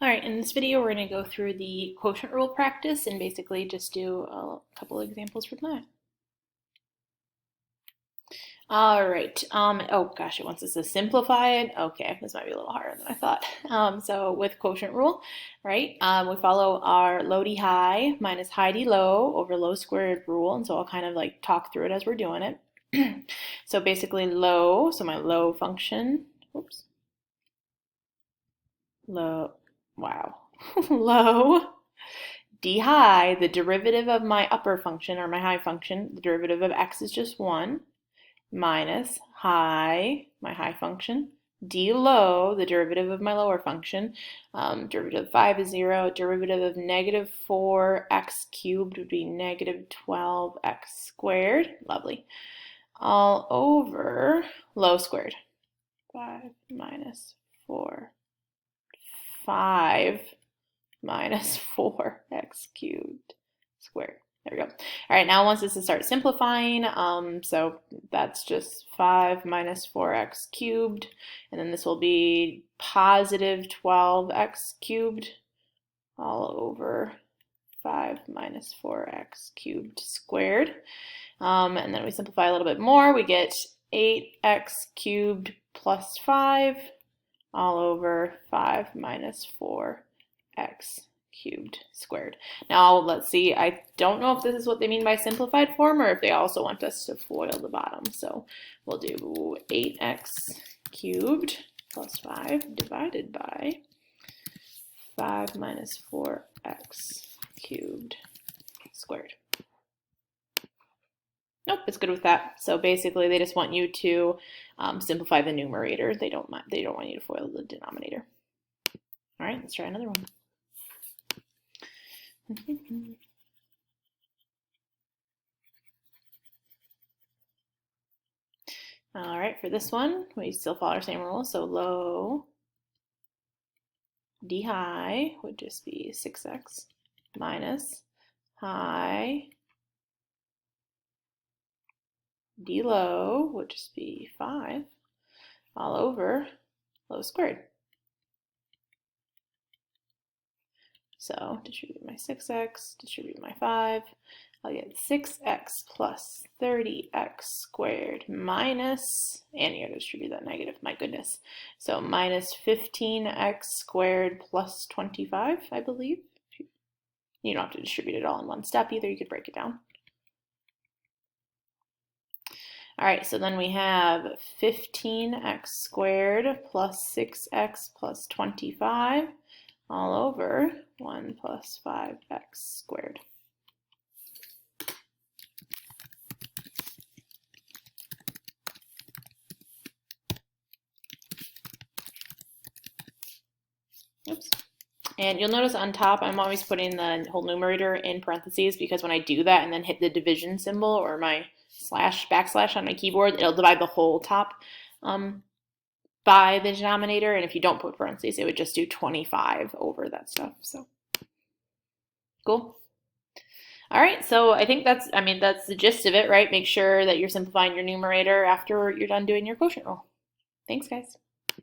All right, in this video, we're going to go through the quotient rule practice and basically just do a couple of examples from that. All right, oh gosh, it wants us to simplify it. Okay, this might be a little harder than I thought. So with quotient rule, right, we follow our low D high minus high D low over low squared rule, and so I'll kind of like talk through it as we're doing it. So basically low, so my low function, oops, low, wow. Low d high, the derivative of my upper function or my high function, the derivative of x is just 1, minus high, my high function, d low, the derivative of my lower function, derivative of 5 is 0, derivative of negative 4x cubed would be negative 12x squared, lovely, all over low squared, 5 minus 4, 5 minus 4x cubed squared. There we go. All right, now it wants us to start simplifying. So that's just 5 minus 4x cubed, and then this will be positive 12x cubed all over 5 minus 4x cubed squared. And then we simplify a little bit more. We get 8x cubed plus 5 all over 5 minus 4x cubed squared. Now let's see, I don't know if this is what they mean by simplified form or if they also want us to FOIL the bottom. So we'll do 8x cubed plus 5 divided by 5 minus 4x cubed squared. Nope, it's good with that. So basically they just want you to simplify the numerator. They don't want you to FOIL the denominator. All right, let's try another one. All right, for this one, we still follow our same rule. So low d high would just be 6x minus high d low would just be 5 all over low squared. So distribute my 6x, distribute my 5. I'll get 6x plus 30x squared minus, and you gotta distribute that negative, my goodness. So minus 15x squared plus 25, I believe. You don't have to distribute it all in one step either, you could break it down. All right, so then we have 15x squared plus 6x plus 25 all over 1 plus 5x squared. Oops. And you'll notice on top, I'm always putting the whole numerator in parentheses because when I do that and then hit the division symbol or my backslash on my keyboard, it'll divide the whole top by the denominator, and if you don't put parentheses, it would just do 25 over that stuff. So cool. All right, so I think that's the gist of it, right? Make sure that you're simplifying your numerator after you're done doing your quotient rule. Thanks, guys.